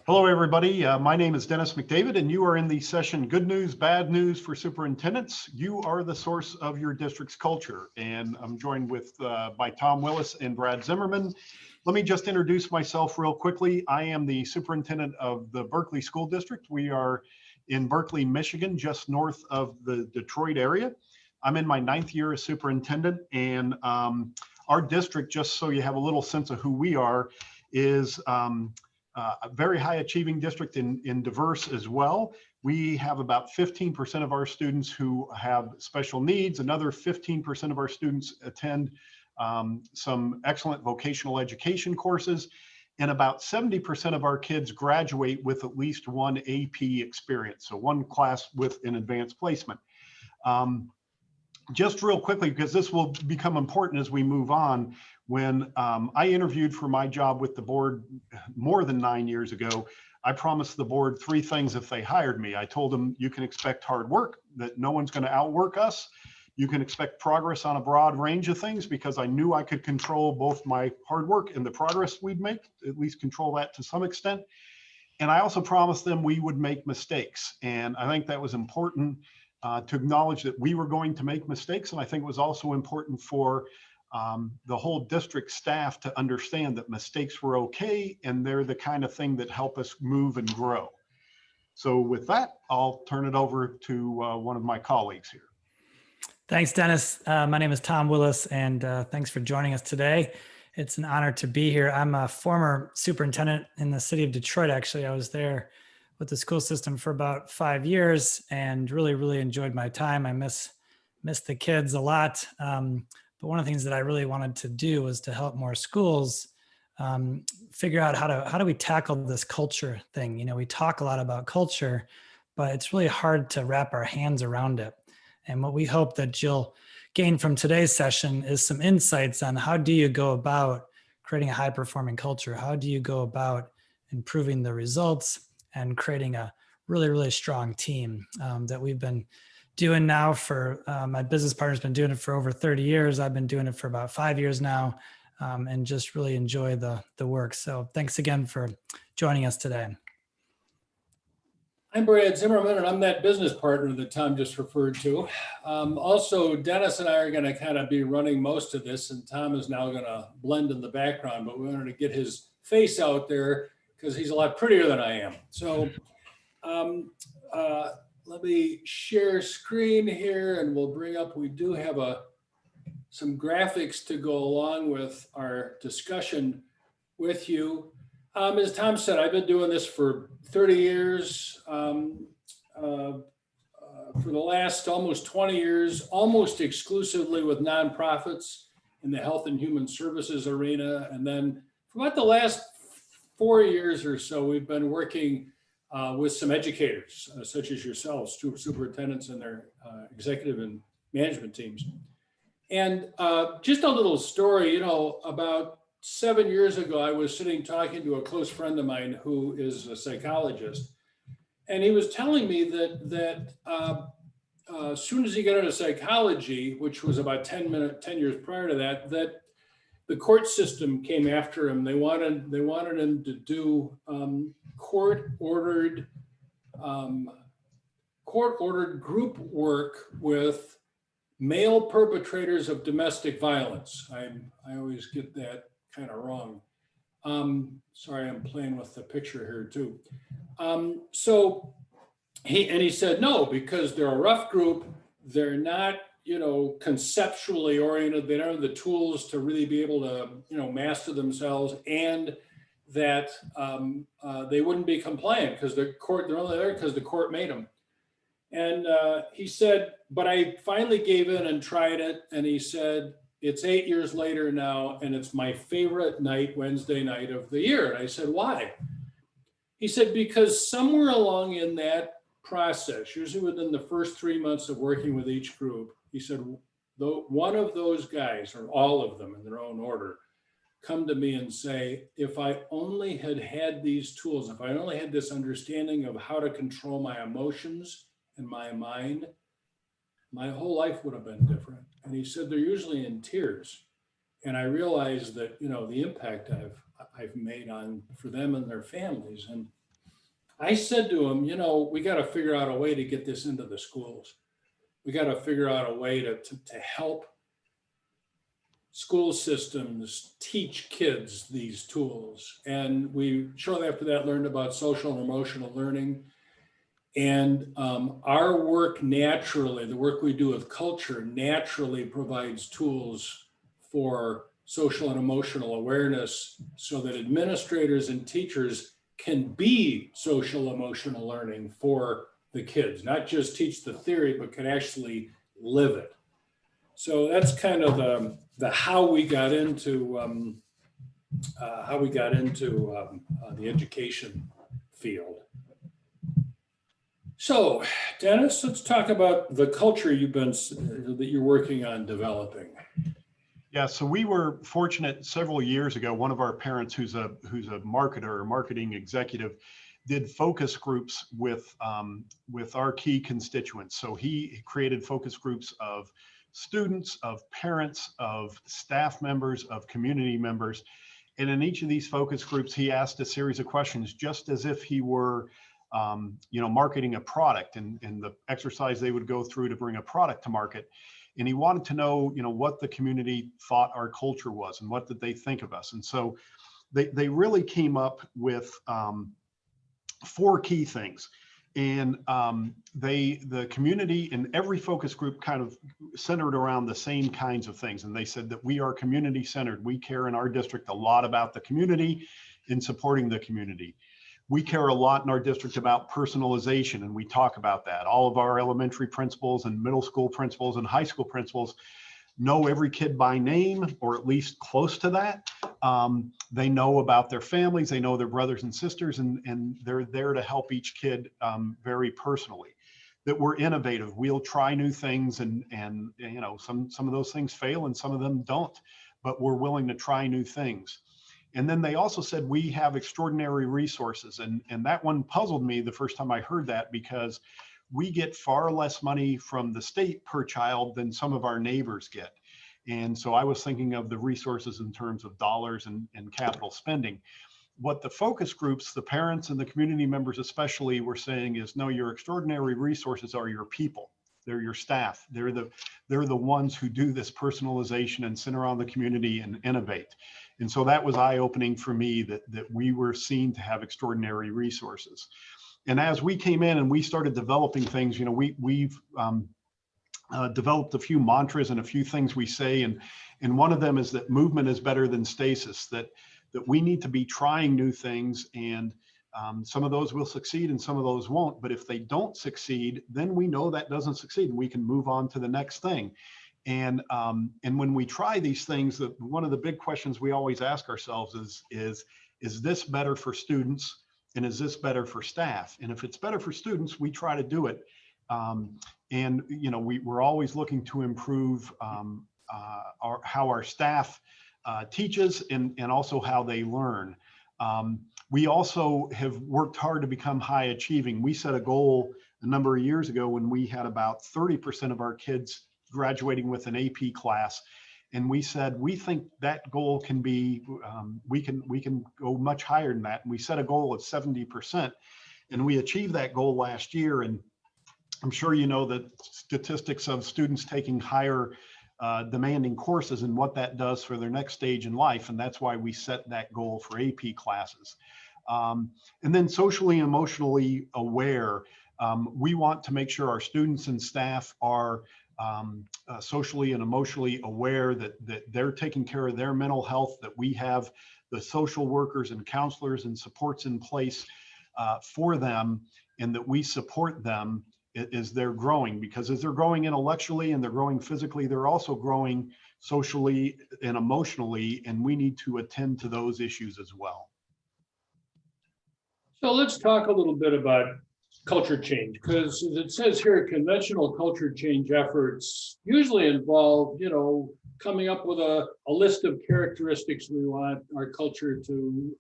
Hello, everybody. My name is Dennis McDavid, and you are in the session Good News, Bad News for Superintendents. You are the source of your district's culture. And I'm joined by Tom Willis and Brad Zimmerman. Let me just introduce myself real quickly. I am the superintendent of the Berkeley School District. We are in Berkeley, Michigan, just north of the Detroit area. I'm in my 9th year as superintendent, and our district, just so you have a little sense of who we are, is a very high achieving district in diverse as well. We have about 15% of our students who have special needs. Another 15% of our students attend some excellent vocational education courses. And about 70% of our kids graduate with at least one AP experience, so one class with an advanced placement. Just real quickly, because this will become important as we move on, when I interviewed for my job with the board more than 9 years ago, I promised the board 3 things if they hired me. I told them, you can expect hard work, that no one's going to outwork us. You can expect progress on a broad range of things, because I knew I could control both my hard work and the progress we'd make, at least control that to some extent. And I also promised them we would make mistakes. And I think that was important to acknowledge that we were going to make mistakes. And I think it was also important for the whole district staff to understand that mistakes were okay, and they're the kind of thing that help us move and grow. So with that, I'll turn it over to one of my colleagues here. Thanks, Dennis. My name is Tom Willis, and thanks for joining us today. It's an honor to be here. I'm a former superintendent in the city of Detroit. Actually, I was there with the school system for about 5 years and really enjoyed my time. I miss the kids a lot. But one of the things that I really wanted to do was to help more schools figure out how do we tackle this culture thing. You know, we talk a lot about culture, but it's really hard to wrap our hands around it. And what we hope that you'll gain from today's session is some insights on how do you go about creating a high-performing culture? How do you go about improving the results and creating a really strong team that we've been doing now for, my business partner's been doing it for over 30 years. I've been doing it for about 5 years now, and just really enjoy the work. So thanks again for joining us today. I'm Brad Zimmerman, and I'm that business partner that Tom just referred to. Also, Dennis and I are going to kind of be running most of this, and Tom is now going to blend in the background, but we wanted to get his face out there because he's a lot prettier than I am. So let me share screen here, and we'll bring up, we do have some graphics to go along with our discussion with you. As Tom said, I've been doing this for 30 years. For the last almost 20 years, almost exclusively with nonprofits in the health and human services arena. And then for about the last 4 years or so, we've been working with some educators, such as yourselves, superintendents and their executive and management teams. And just a little story, you know, about 7 years ago, I was sitting talking to a close friend of mine who is a psychologist. And he was telling me that as soon as he got into psychology, which was about 10 years prior to that, that the court system came after him. They wanted him to do court-ordered group work with male perpetrators of domestic violence. I always get that kind of wrong. Sorry, I'm playing with the picture here too. So he said no, because they're a rough group. They're not, you know, conceptually oriented. They don't have the tools to really be able to, you know, master themselves, and that they wouldn't be compliant because they're only there because the court made them. And he said, but I finally gave in and tried it. And he said, it's 8 years later now, and it's my favorite night, Wednesday night of the year. And I said, why? He said, because somewhere along in that process, usually within the first 3 months of working with each group, he said, one of those guys, or all of them in their own order, come to me and say, if I only had had these tools, if I only had this understanding of how to control my emotions and my mind, my whole life would have been different. And he said, they're usually in tears. And I realized that, you know, the impact I've made for them and their families. And I said to him, you know, we got to figure out a way to get this into the schools. We got to figure out a way to help school systems teach kids these tools. And we shortly after that learned about social and emotional learning. And our work naturally, the work we do with culture naturally provides tools for social and emotional awareness so that administrators and teachers can be social emotional learning for the kids, not just teach the theory, but can actually live it. So that's kind of the how we got into the education field. So, Dennis, let's talk about the culture that you're working on developing. Yeah, so we were fortunate several years ago. One of our parents, who's a marketer or marketing executive, did focus groups with our key constituents. So he created focus groups of students, of parents, of staff members, of community members. And in each of these focus groups, he asked a series of questions, just as if he were marketing a product, and the exercise they would go through to bring a product to market. And he wanted to know, what the community thought our culture was and what did they think of us. And so they really came up with 4 key things. And the community in every focus group kind of centered around the same kinds of things. And they said that we are community centered. We care in our district a lot about the community and supporting the community. We care a lot in our district about personalization, and we talk about that. All of our elementary principals and middle school principals and high school principals know every kid by name, or at least close to that. They know about their families, they know their brothers and sisters, and they're there to help each kid very personally. That we're innovative, we'll try new things, and some of those things fail and some of them don't, but we're willing to try new things. And then they also said we have extraordinary resources. And that one puzzled me the first time I heard that, because we get far less money from the state per child than some of our neighbors get. And so I was thinking of the resources in terms of dollars and capital spending. What the focus groups, the parents and the community members especially, were saying is, no, your extraordinary resources are your people. They're your staff. They're the ones who do this personalization and center on the community and innovate. And so that was eye-opening for me, that we were seen to have extraordinary resources. And as we came in and we started developing things, we've developed a few mantras and a few things we say. And one of them is that movement is better than stasis, that we need to be trying new things, and some of those will succeed and some of those won't. But if they don't succeed, then we know that doesn't succeed and we can move on to the next thing. And when we try these things, one of the big questions we always ask ourselves is this better for students, and is this better for staff? And if it's better for students, we try to do it. We're always looking to improve how our staff teaches and also how they learn. We also have worked hard to become high achieving. We set a goal a number of years ago when we had about 30% of our kids graduating with an AP class. And we said, we think that goal can be, we can go much higher than that. And we set a goal of 70%. And we achieved that goal last year. And I'm sure you know the statistics of students taking higher demanding courses and what that does for their next stage in life. And that's why we set that goal for AP classes. And then socially and emotionally aware. We want to make sure our students and staff are socially and emotionally aware that they're taking care of their mental health, that we have the social workers and counselors and supports in place for them, and that we support them as they're growing, because as they're growing intellectually and they're growing physically, they're also growing socially and emotionally, and we need to attend to those issues as well. So let's talk a little bit about culture change, because as it says here, conventional culture change efforts usually involve, coming up with a list of characteristics we want our culture to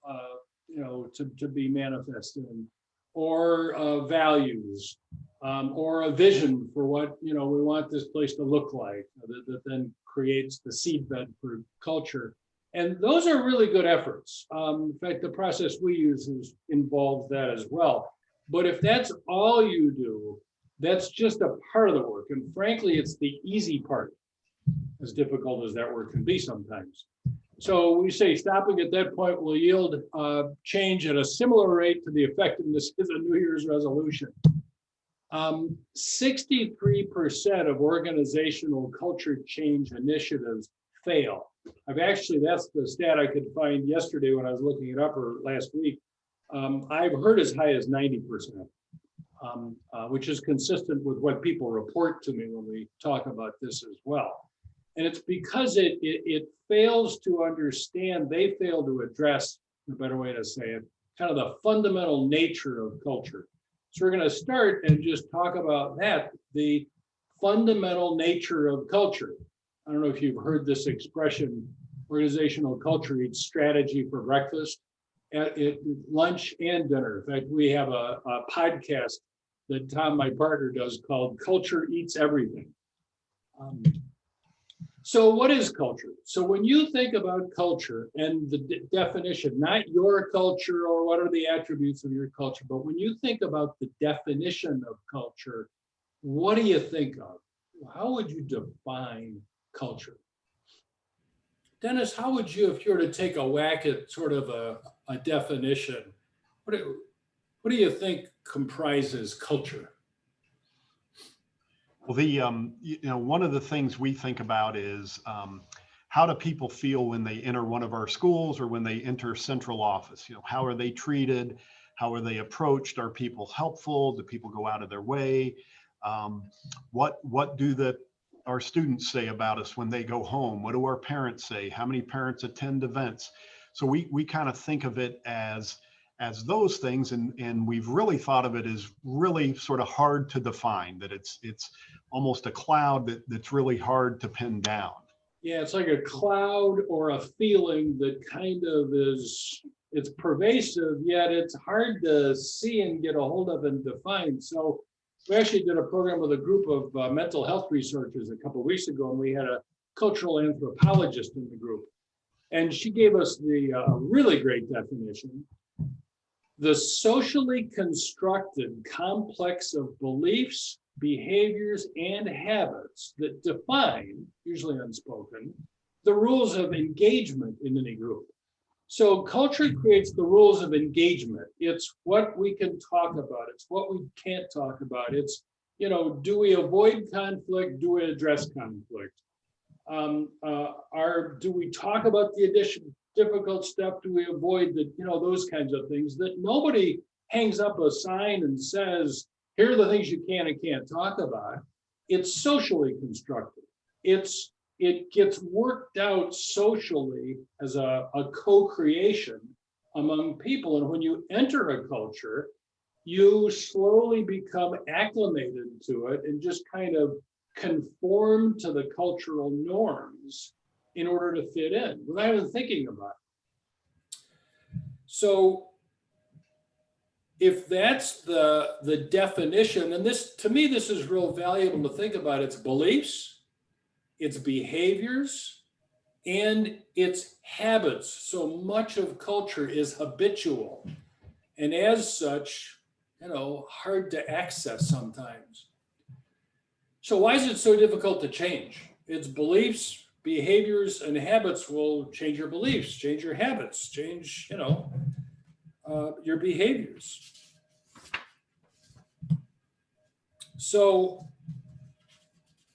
be manifested in, or values, or a vision for what we want this place to look like, that then creates the seedbed for culture. And those are really good efforts. In fact, the process we use involves that as well. But if that's all you do, that's just a part of the work. And frankly, it's the easy part, as difficult as that work can be sometimes. So we say stopping at that point will yield change at a similar rate to the effectiveness of the New Year's resolution. 63% of organizational culture change initiatives fail. That's the stat I could find yesterday when I was looking it up, or last week. I've heard as high as 90%, which is consistent with what people report to me when we talk about this as well. And it's because it fails to understand, they fail to address, a better way to say it, kind of the fundamental nature of culture. So we're going to start and just talk about that, the fundamental nature of culture. I don't know if you've heard this expression, organizational culture eats strategy for breakfast, at lunch and dinner. In fact, we have a podcast that Tom, my partner, does called Culture Eats Everything. So what is culture? So when you think about culture and the definition, not your culture or what are the attributes of your culture, but when you think about the definition of culture, what do you think of? How would you define culture? Dennis, how would you, if you were to take a whack at sort of a definition, what do you think comprises culture? Well, one of the things we think about is how do people feel when they enter one of our schools or when they enter central office? How are they treated? How are they approached? Are people helpful? Do people go out of their way? What do our students say about us when they go home? What do our parents say? How many parents attend events? So we kind of think of it as those things, and we've really thought of it as really sort of hard to define, that it's almost a cloud that's really hard to pin down. Yeah, it's like a cloud or a feeling that kind of it's pervasive, yet it's hard to see and get a hold of and define. So we actually did a program with a group of mental health researchers a couple of weeks ago, and we had a cultural anthropologist in the group. And she gave us the really great definition. The socially constructed complex of beliefs, behaviors, and habits that define, usually unspoken, the rules of engagement in any group. So culture creates the rules of engagement. It's what we can talk about. It's what we can't talk about. It's, do we avoid conflict? Do we address conflict? Do we talk about the difficult stuff? Do we avoid those kinds of things that nobody hangs up a sign and says, here are the things you can and can't talk about. It's socially constructed. It gets worked out socially as a co-creation among people. And when you enter a culture, you slowly become acclimated to it and just kind of conform to the cultural norms in order to fit in without even thinking about it. So if that's the definition, and to me, this is real valuable to think about. It's beliefs, it's behaviors, and it's habits. So much of culture is habitual, and as such, hard to access sometimes. So why is it so difficult to change? It's beliefs, behaviors, and habits will change your beliefs, change your habits, change, your behaviors. So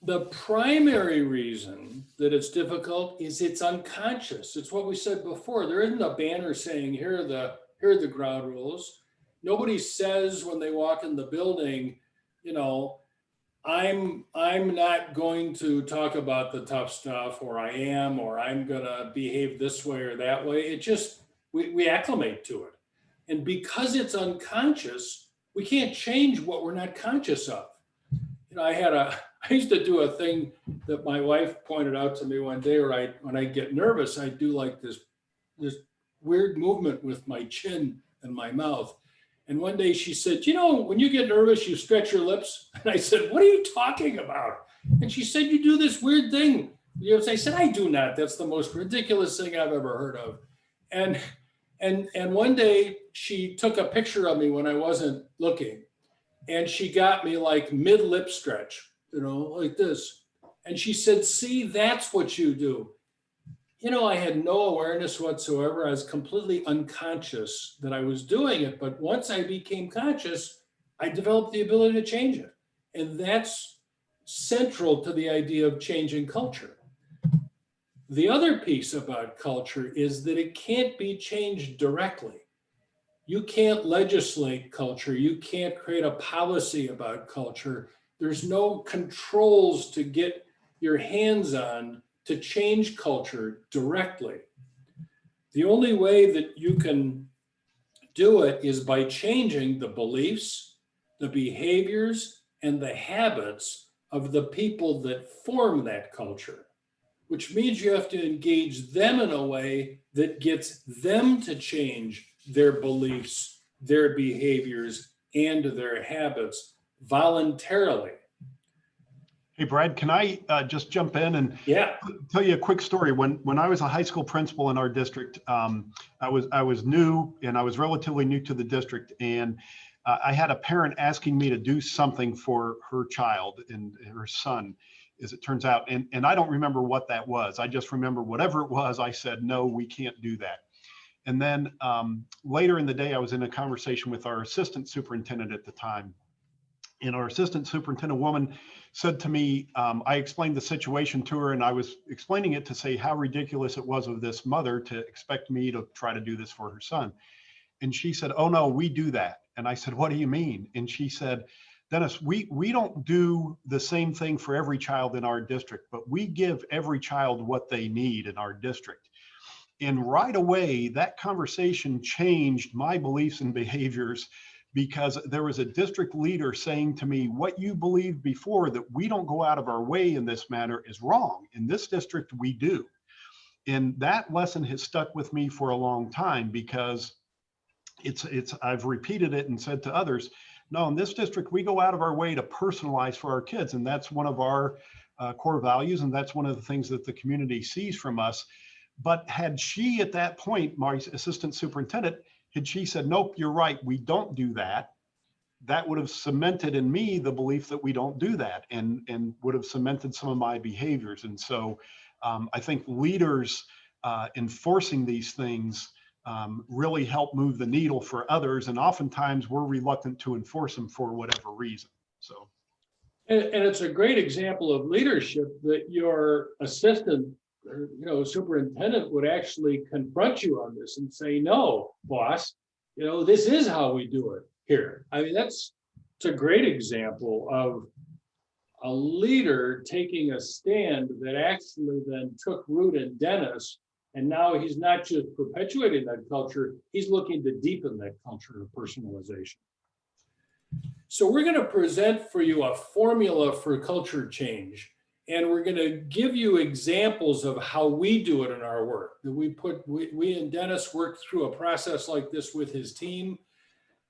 the primary reason that it's difficult is it's unconscious. It's what we said before. There isn't a banner saying, here are the ground rules. Nobody says when they walk in the building, I'm not going to talk about the tough stuff, or I'm gonna behave this way or that way. It just, we acclimate to it. And because it's unconscious, we can't change what we're not conscious of. I used to do a thing that my wife pointed out to me one day, where when I get nervous, I do like this weird movement with my chin and my mouth. And one day she said, when you get nervous, you stretch your lips. And I said, what are you talking about? And she said, you do this weird thing. I said, I do not. That's the most ridiculous thing I've ever heard of. And And one day she took a picture of me when I wasn't looking, and she got me like mid lip stretch, like this. And she said, "See, that's what you do." I had no awareness whatsoever. I was completely unconscious that I was doing it. But once I became conscious, I developed the ability to change it. And that's central to the idea of changing culture. The other piece about culture is that it can't be changed directly. You can't legislate culture. You can't create a policy about culture. There's no controls to get your hands on to change culture directly. The only way that you can do it is by changing the beliefs, the behaviors, and the habits of the people that form that culture, which means you have to engage them in a way that gets them to change their beliefs, their behaviors, and their habits voluntarily. Hey, Brad, can I just jump in and Yeah. tell you a quick story? When I was a high school principal in our district, I was new, and I was relatively new to the district, and I had a parent asking me to do something for her child and her son, as it turns out. And I don't remember what that was. I just remember whatever it was, I said, no, we can't do that. And then later in the day, I was in a conversation with our assistant superintendent at the time. And our assistant superintendent woman said to me, I explained the situation to her, and I was explaining it to say how ridiculous it was of this mother to expect me to try to do this for her son. And she said, "Oh no, we do that." And I said, "What do you mean?" And she said, "Dennis, we don't do the same thing for every child in our district, but we give every child what they need in our district." And right away, that conversation changed my beliefs and behaviors, because there was a district leader saying to me, "What you believed before, that we don't go out of our way in this manner, is wrong. In this district, we do." And that lesson has stuck with me for a long time, because I've repeated it and said to others, no, in this district, we go out of our way to personalize for our kids. And that's one of our core values. And that's one of the things that the community sees from us. But had she, at that point, my assistant superintendent, had she said, "Nope, you're right, we don't do that," that would have cemented in me the belief that we don't do that, and would have cemented some of my behaviors. And so I think leaders enforcing these things really help move the needle for others. And oftentimes we're reluctant to enforce them for whatever reason. So. And it's a great example of leadership that your assistant, superintendent would actually confront you on this and say, "No, boss, this is how we do it here." I mean, it's a great example of a leader taking a stand that actually then took root in Dennis. And now he's not just perpetuating that culture, he's looking to deepen that culture of personalization. So we're going to present for you a formula for culture change. And we're going to give you examples of how we do it in our work. We and Dennis worked through a process like this with his team.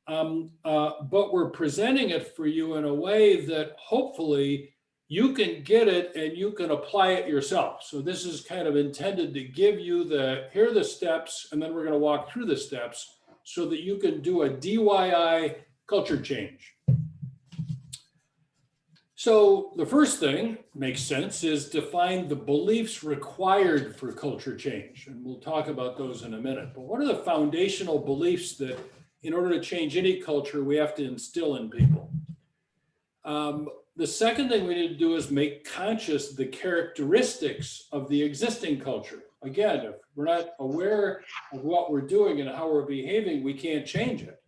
But we're presenting it for you in a way that hopefully you can get it and you can apply it yourself. So this is kind of intended to give you here are the steps, and then we're going to walk through the steps so that you can do a DIY culture change. So the first thing, makes sense, is define the beliefs required for culture change. And we'll talk about those in a minute. But what are the foundational beliefs that in order to change any culture, we have to instill in people? The second thing we need to do is make conscious the characteristics of the existing culture. Again, if we're not aware of what we're doing and how we're behaving, we can't change it.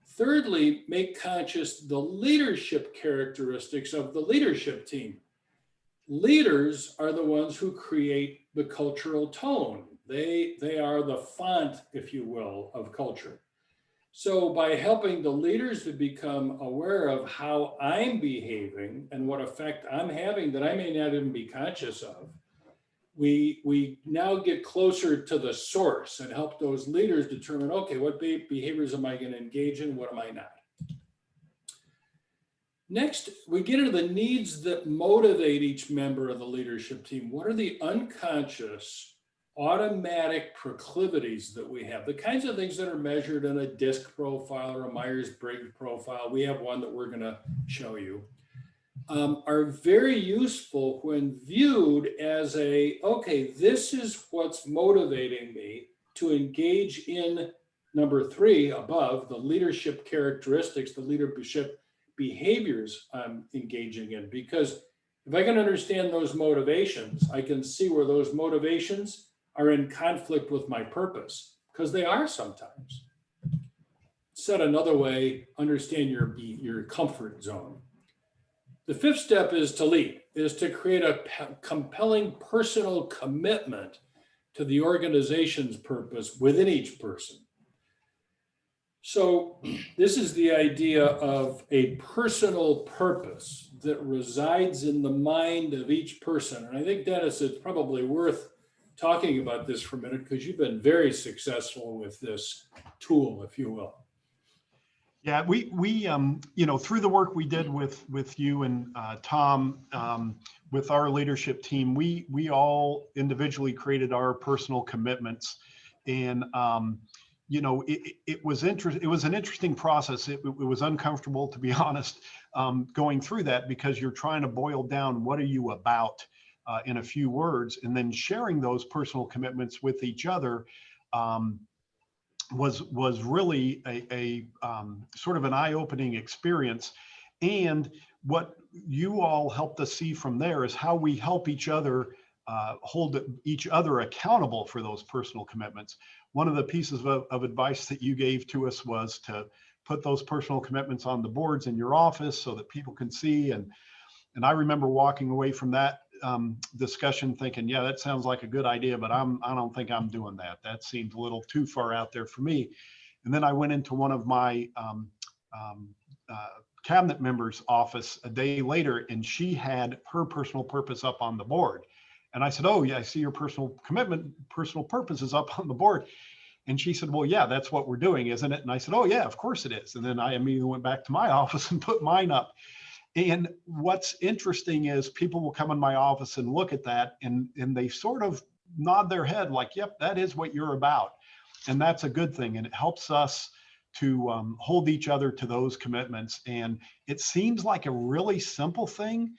Thirdly, make conscious the leadership characteristics of the leadership team. Leaders are the ones who create the cultural tone. They are the font, if you will, of culture. So by helping the leaders to become aware of how I'm behaving and what effect I'm having that I may not even be conscious of, we now get closer to the source and help those leaders determine, okay, what behaviors am I going to engage in? What am I not? Next, we get into the needs that motivate each member of the leadership team. What are the unconscious automatic proclivities that we have, the kinds of things that are measured in a DISC profile or a Myers-Briggs profile, we have one that we're going to show you, are very useful when viewed as okay, this is what's motivating me to engage in number 3 above, the leadership characteristics, the leadership behaviors I'm engaging in. Because if I can understand those motivations, I can see where those motivations are in conflict with my purpose, because they are sometimes. Said another way, understand your comfort zone. The 5th step is to lead, is to create a compelling personal commitment to the organization's purpose within each person. So this is the idea of a personal purpose that resides in the mind of each person. And I think, Dennis, it's probably worth talking about this for a minute, because you've been very successful with this tool, if you will. Yeah, we you know, through the work we did with you and Tom, with our leadership team, we all individually created our personal commitments, and you know, it was it was an interesting process. It was uncomfortable, to be honest, going through that, because you're trying to boil down what are you about in a few words, and then sharing those personal commitments with each other. Was really a sort of an eye-opening experience. And what you all helped us see from there is how we help each other hold each other accountable for those personal commitments. One of the pieces of advice that you gave to us was to put those personal commitments on the boards in your office so that people can see. And I remember walking away from that discussion thinking, yeah, that sounds like a good idea, but I don't think I'm doing that. That seemed a little too far out there for me. And then I went into one of my cabinet members' office a day later, and she had her personal purpose up on the board. And I said, oh yeah, I see your personal commitment, personal purpose is up on the board. And she said, well, yeah, that's what we're doing, isn't it? And I said, oh yeah, of course it is. And then I immediately went back to my office and put mine up. And what's interesting is people will come in my office and look at that, and they sort of nod their head like, yep, that is what you're about. And that's a good thing. And it helps us to hold each other to those commitments. And it seems like a really simple thing,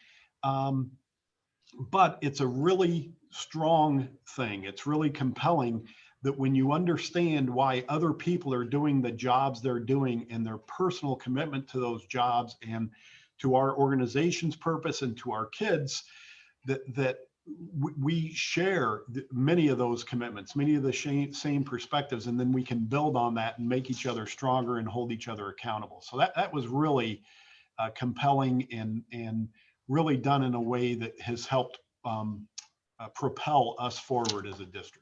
but it's a really strong thing. It's really compelling that when you understand why other people are doing the jobs they're doing and their personal commitment to those jobs and to our organization's purpose and to our kids, that we share many of those commitments, many of the same perspectives, and then we can build on that and make each other stronger and hold each other accountable. So that was really compelling and really done in a way that has helped propel us forward as a district.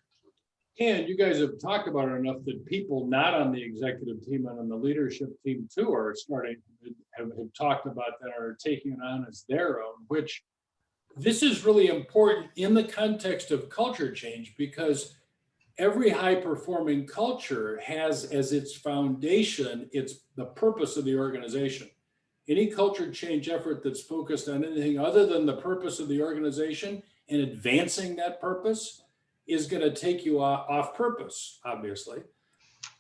And you guys have talked about it enough that people not on the executive team and on the leadership team too are starting to have talked about that, are taking it on as their own, which this is really important in the context of culture change, because every high performing culture has as its foundation, it's the purpose of the organization. Any culture change effort that's focused on anything other than the purpose of the organization and advancing that purpose is going to take you off purpose, obviously.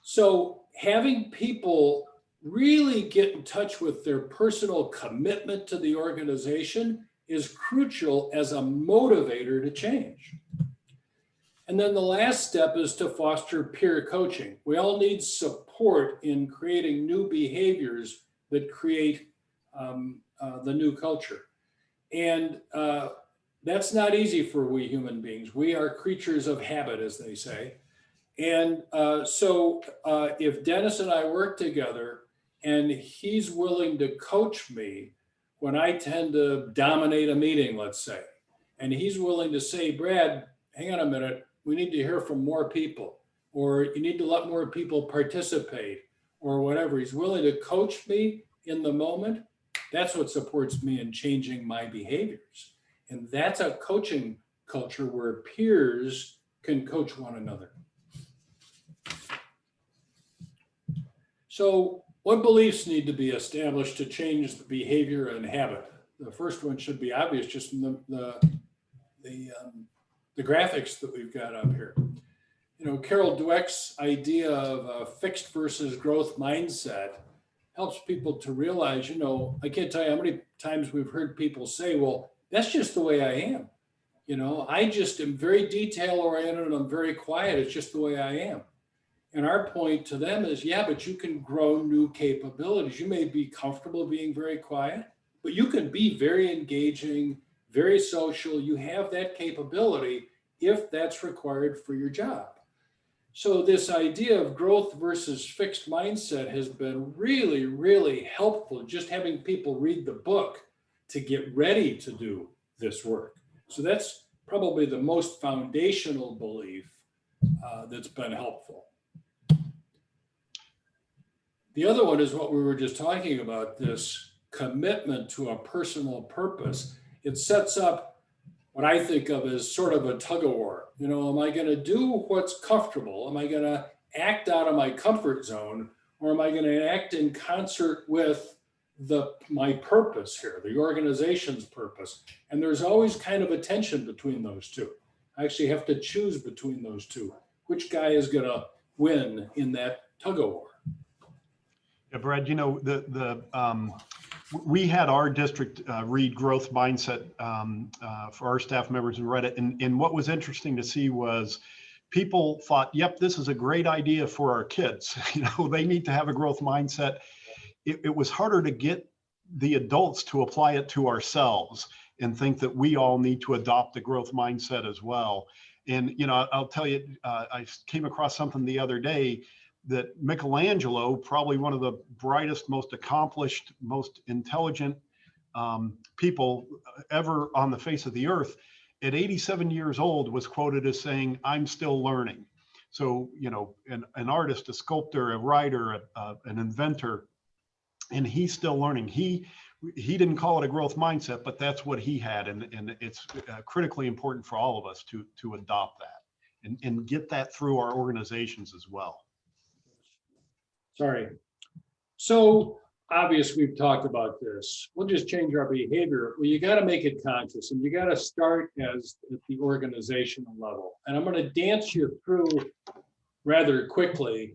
So having people really get in touch with their personal commitment to the organization is crucial as a motivator to change. And then the last step is to foster peer coaching. We all need support in creating new behaviors that create the new culture. And that's not easy for we human beings. We are creatures of habit, as they say. And so if Dennis and I work together and he's willing to coach me when I tend to dominate a meeting, let's say, and he's willing to say, Brad, hang on a minute, we need to hear from more people, or you need to let more people participate, or whatever. He's willing to coach me in the moment. That's what supports me in changing my behaviors. And that's a coaching culture where peers can coach one another. So what beliefs need to be established to change the behavior and habit? The first one should be obvious, just from the the graphics that we've got up here. You know, Carol Dweck's idea of a fixed versus growth mindset helps people to realize, you know, I can't tell you how many times we've heard people say, well, that's just the way I am. You know, I just am very detail oriented and I'm very quiet. It's just the way I am. And our point to them is, yeah, but you can grow new capabilities. You may be comfortable being very quiet, but you can be very engaging, very social. You have that capability if that's required for your job. So this idea of growth versus fixed mindset has been really, really helpful, just having people read the book to get ready to do this work. So that's probably the most foundational belief that's been helpful. The other one is what we were just talking about, this commitment to a personal purpose. It sets up what I think of as sort of a tug of war. You know, am I going to do what's comfortable? Am I going to act out of my comfort zone? Or am I going to act in concert with my purpose here, the organization's purpose? And there's always kind of a tension between those two. I actually have to choose between those two. Which guy is going to win in that tug of war? Yeah, Brad, you know, we had our district read Growth Mindset for our staff members and read it. And what was interesting to see was people thought, yep, this is a great idea for our kids. You know, they need to have a growth mindset. It was harder to get the adults to apply it to ourselves and think that we all need to adopt a growth mindset as well. And, you know, I'll tell you, I came across something the other day that Michelangelo, probably one of the brightest, most accomplished, most intelligent people ever on the face of the earth, at 87 years old was quoted as saying, "I'm still learning." So, you know, an artist, a sculptor, a writer, an inventor, and he's still learning. He didn't call it a growth mindset, but that's what he had. And it's critically important for all of us to adopt that and get that through our organizations as well. Sorry. So obvious, we've talked about this. We'll just change our behavior. Well, you got to make it conscious, and you got to start at the organizational level. And I'm going to dance you through rather quickly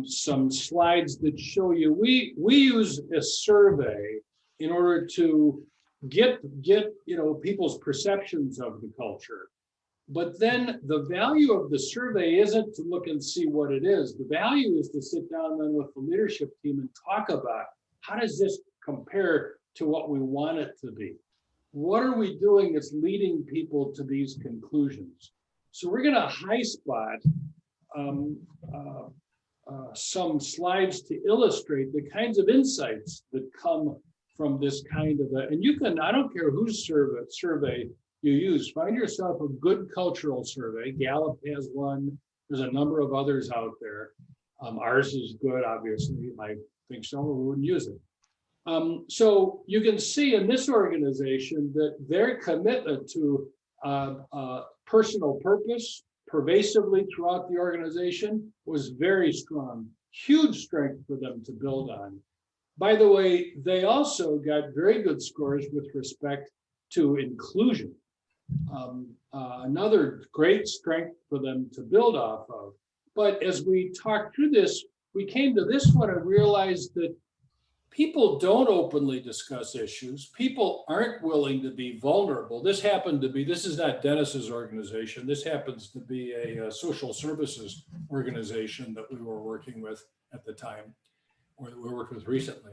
some slides that show you. We use a survey in order to get people's perceptions of the culture. But then the value of the survey isn't to look and see what it is. The value is to sit down then with the leadership team and talk about, how does this compare to what we want it to be? What are we doing that's leading people to these conclusions? So we're going to high spot some slides to illustrate the kinds of insights that come from this kind of and you can, I don't care whose survey you use, find yourself a good cultural survey. Gallup has one. There's a number of others out there. Ours is good, obviously. I think so, we wouldn't use it. So you can see in this organization that their commitment to personal purpose pervasively throughout the organization was very strong. Huge strength for them to build on. By the way, they also got very good scores with respect to inclusion. Another great strength for them to build off of. But as we talked through this, we came to this one and realized that people don't openly discuss issues. People aren't willing to be vulnerable. This is not Dennis's organization. This happens to be a social services organization that we were working with at the time, or that we worked with recently.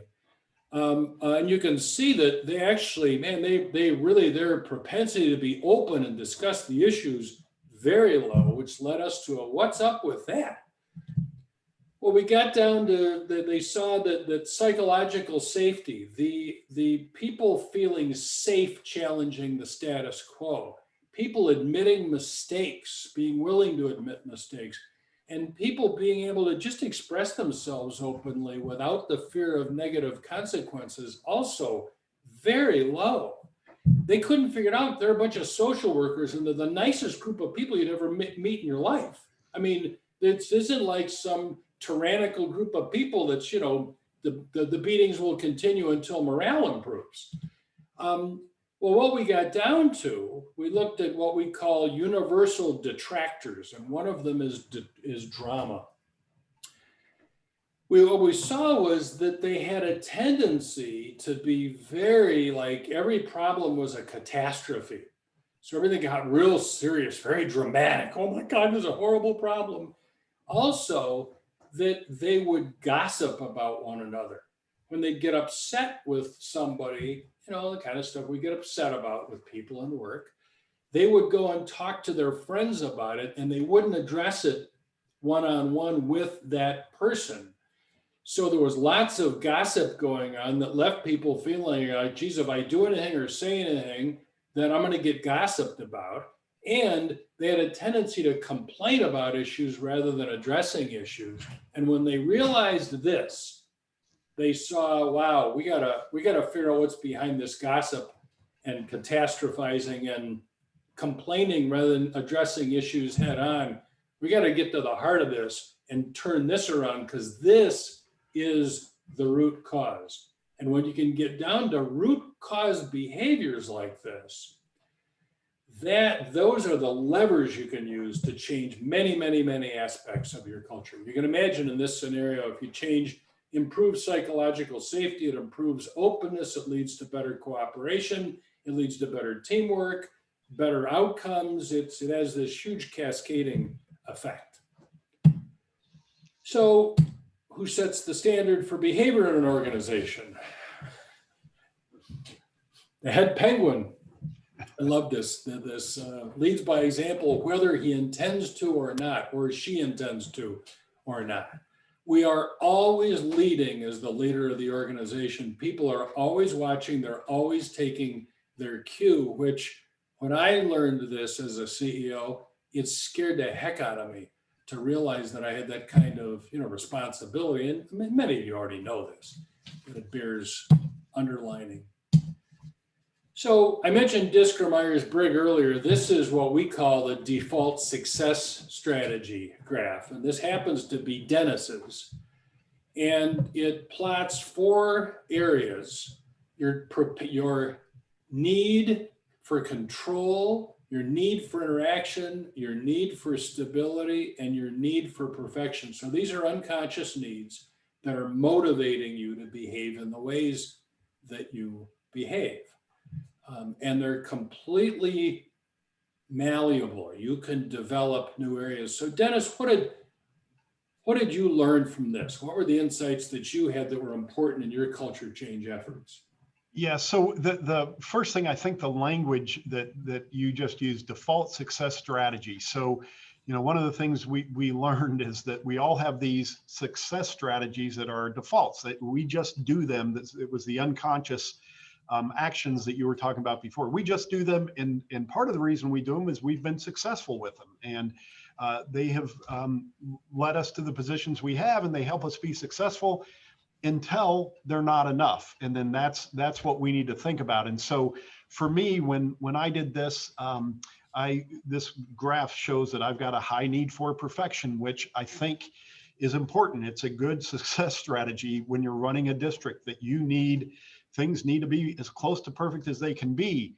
And you can see that they actually, man, they really, their propensity to be open and discuss the issues very low, which led us to what's up with that? Well, we got down to they saw that psychological safety, the people feeling safe challenging the status quo, people admitting mistakes, being willing to admit mistakes, and people being able to just express themselves openly without the fear of negative consequences, also very low. They couldn't figure it out. They're a bunch of social workers, and they're the nicest group of people you'd ever meet in your life. I mean, this isn't like some tyrannical group of people that's, you know, the beatings will continue until morale improves. Well, what we got down to, we looked at what we call universal detractors, and one of them is drama. What we saw was that they had a tendency to be very like every problem was a catastrophe. So everything got real serious, very dramatic. Oh my God, there's a horrible problem. Also, that they would gossip about one another. When they get upset with somebody, you know, the kind of stuff we get upset about with people in work, they would go and talk to their friends about it and they wouldn't address it one-on-one with that person. So there was lots of gossip going on that left people feeling like, geez, if I do anything or say anything, then I'm going to get gossiped about. And they had a tendency to complain about issues rather than addressing issues. And when they realized this, they saw, wow, we gotta figure out what's behind this gossip and catastrophizing and complaining rather than addressing issues head on. We got to get to the heart of this and turn this around, because this is the root cause. And when you can get down to root cause behaviors like this, those are the levers you can use to change many, many, many aspects of your culture. You can imagine in this scenario, if you improve psychological safety, it improves openness, it leads to better cooperation, it leads to better teamwork, better outcomes. It has this huge cascading effect. So who sets the standard for behavior in an organization? The head penguin. I love this. This leads by example, whether he intends to or not, or she intends to or not. We are always leading as the leader of the organization. People are always watching. They're always taking their cue, which when I learned this as a CEO, it scared the heck out of me to realize that I had that kind of, responsibility. And many of you already know this, but it bears underlining. So I mentioned Disker-Myers-Briggs earlier. This is what we call the default success strategy graph. And this happens to be Dennis's. And it plots 4 areas: your need for control, your need for interaction, your need for stability, and your need for perfection. So these are unconscious needs that are motivating you to behave in the ways that you behave. And they're completely malleable. You can develop new areas. So Dennis, what did you learn from this? What were the insights that you had that were important in your culture change efforts? Yeah, so the first thing, I think the language that you just used, default success strategy. So, one of the things we learned is that we all have these success strategies that are defaults, that we just do them. It was the unconscious actions that you were talking about before. We just do them, and part of the reason we do them is we've been successful with them, and they have led us to the positions we have, and they help us be successful until they're not enough. And then that's what we need to think about. And so for me, when I did this, this graph shows that I've got a high need for perfection, which I think is important. It's a good success strategy when you're running a district, that things need to be as close to perfect as they can be.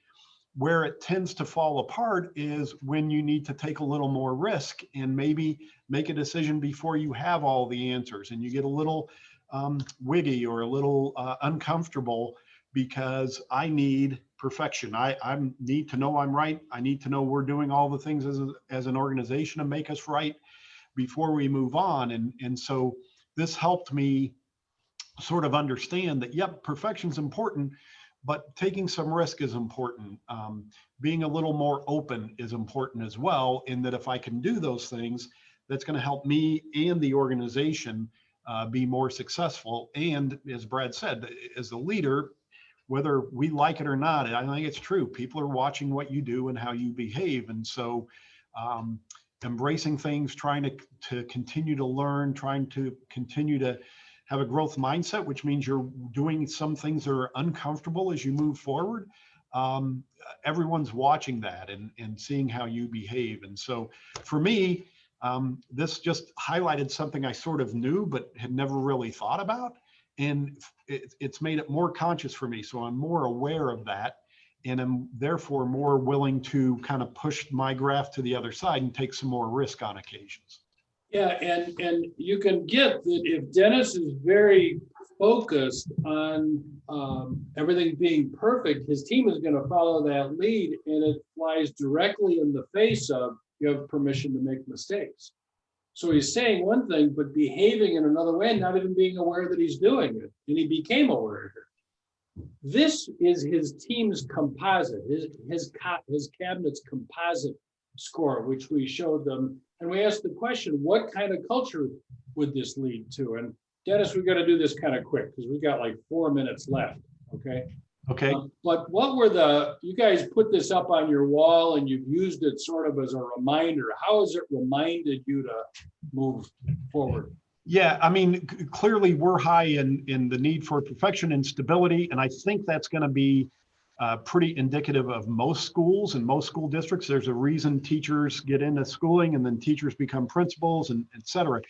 Where it tends to fall apart is when you need to take a little more risk and maybe make a decision before you have all the answers, and you get a little wiggy or a little uncomfortable because I need perfection. I need to know I'm right. I need to know we're doing all the things as an organization to make us right before we move on. And so this helped me sort of understand that, yep, perfection's important, but taking some risk is important. Being a little more open is important as well, in that if I can do those things, that's going to help me and the organization be more successful. And as Brad said, as a leader, whether we like it or not, I think it's true. People are watching what you do and how you behave. And so embracing things, trying to continue to learn, trying to continue to have a growth mindset, which means you're doing some things that are uncomfortable as you move forward. Everyone's watching that and seeing how you behave. And so for me, this just highlighted something I sort of knew, but had never really thought about. And it's made it more conscious for me. So I'm more aware of that. and am therefore more willing to kind of push my graph to the other side and take some more risk on occasions. Yeah, and you can get that if Dennis is very focused on everything being perfect, his team is going to follow that lead, and it flies directly in the face of you have permission to make mistakes. So he's saying one thing, but behaving in another way, not even being aware that he's doing it. And he became aware of it. This is his team's composite, his cabinet's composite score, which we showed them. And we asked the question, what kind of culture would this lead to? And Dennis, we've got to do this kind of quick because we've got like 4 minutes left, okay? Okay. But what were you guys put this up on your wall and you've used it sort of as a reminder. How has it reminded you to move forward? Yeah, I mean, clearly we're high in the need for perfection and stability. And I think that's going to be pretty indicative of most schools and most school districts. There's a reason teachers get into schooling and then teachers become principals and et cetera.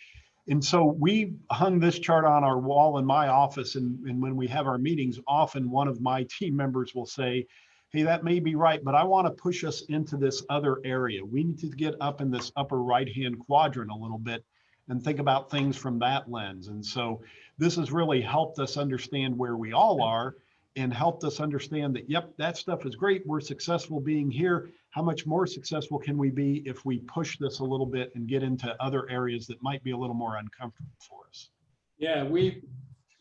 And so we hung this chart on our wall in my office. And when we have our meetings, often one of my team members will say, hey, that may be right, but I want to push us into this other area. We need to get up in this upper right-hand quadrant a little bit and think about things from that lens. And so this has really helped us understand where we all are and helped us understand that, yep, that stuff is great. We're successful being here. How much more successful can we be if we push this a little bit and get into other areas that might be a little more uncomfortable for us? Yeah, we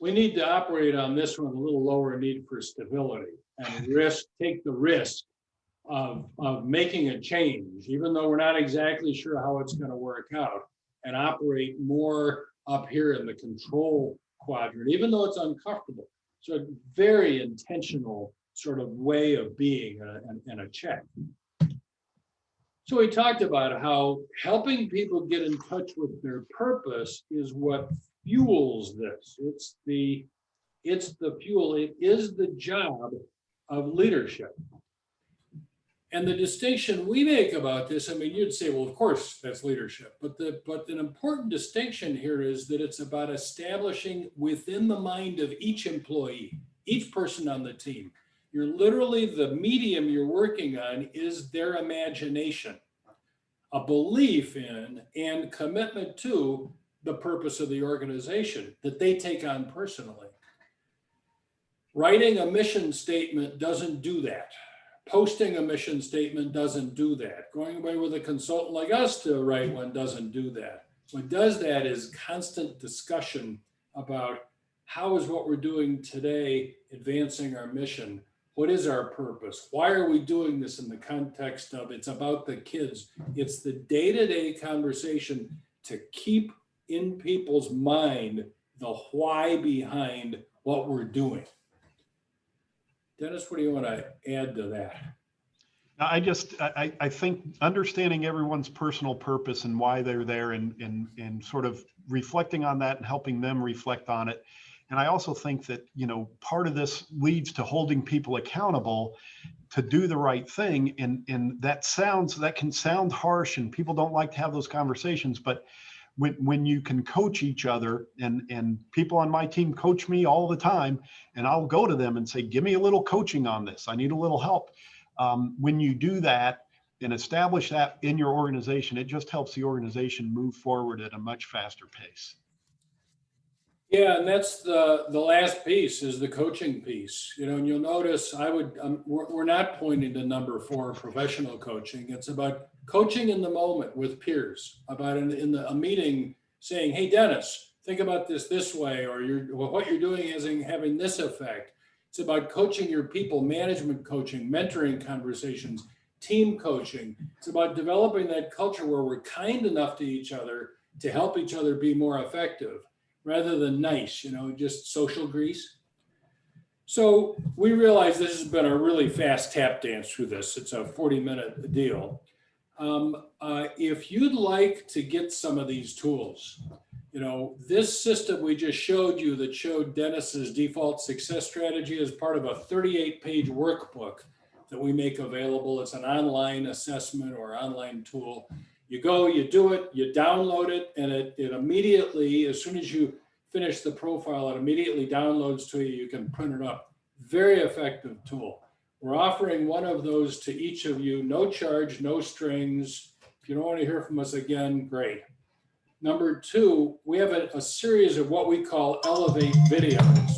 need to operate on this one a little lower need for stability and take the risk of making a change, even though we're not exactly sure how it's going to work out, and operate more up here in the control quadrant, even though it's uncomfortable. So a very intentional sort of way of being and a check. So we talked about how helping people get in touch with their purpose is what fuels this. It's the fuel. It is the job of leadership. And the distinction we make about this, I mean, you'd say, well, of course, that's leadership. But an important distinction here is that it's about establishing within the mind of each employee, each person on the team. You're literally, the medium you're working on is their imagination, a belief in and commitment to the purpose of the organization that they take on personally. Writing a mission statement doesn't do that. Posting a mission statement doesn't do that. Going away with a consultant like us to write one doesn't do that. What does that is constant discussion about how is what we're doing today advancing our mission? What is our purpose? Why are we doing this in the context of it's about the kids? It's the day-to-day conversation to keep in people's mind the why behind what we're doing. Dennis, what do you want to add to that? I think understanding everyone's personal purpose and why they're there and sort of reflecting on that and helping them reflect on it. And I also think that, you know, part of this leads to holding people accountable to do the right thing. And that can sound harsh and people don't like to have those conversations, but when you can coach each other, and people on my team coach me all the time, and I'll go to them and say, give me a little coaching on this. I need a little help. When you do that and establish that in your organization, it just helps the organization move forward at a much faster pace. Yeah, and that's the last piece is the coaching piece. You know, and you'll notice we're not pointing to number 4, professional coaching. It's about coaching in the moment with peers, about in a meeting saying, hey, Dennis, think about this way, or what you're doing is having this effect. It's about coaching your people, management coaching, mentoring conversations, team coaching. It's about developing that culture where we're kind enough to each other to help each other be more effective, rather than nice, you know, just social grease. So we realize this has been a really fast tap dance through this. It's a 40-minute deal. If you'd like to get some of these tools, you know, this system we just showed you that showed Dennis's default success strategy is part of a 38-page workbook that we make available. It's an online assessment or online tool. You go, you do it, you download it, and it immediately, as soon as you finish the profile, it immediately downloads to you. You can print it up. Very effective tool. We're offering one of those to each of you, no charge, no strings. If you don't want to hear from us again, great. Number two, we have a series of what we call Elevate videos.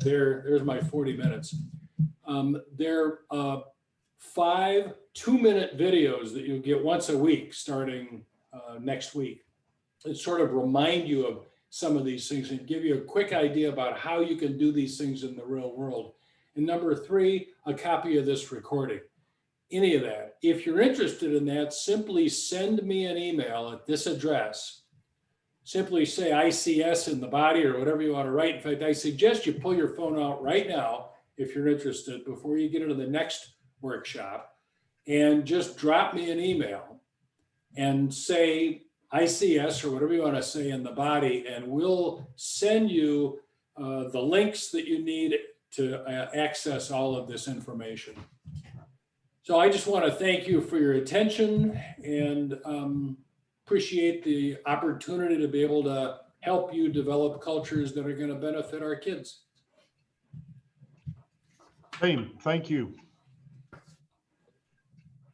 There's my 40 minutes. They're 5 2-minute videos that you get once a week starting next week. It sort of remind you of some of these things and give you a quick idea about how you can do these things in the real world. And number three, a copy of this recording. Any of that. If you're interested in that, simply send me an email at this address. Simply say ICS in the body or whatever you want to write. In fact, I suggest you pull your phone out right now if you're interested before you get into the next workshop, and just drop me an email and say ICS or whatever you want to say in the body, and we'll send you the links that you need to access all of this information. So I just want to thank you for your attention and appreciate the opportunity to be able to help you develop cultures that are going to benefit our kids. Same, thank you.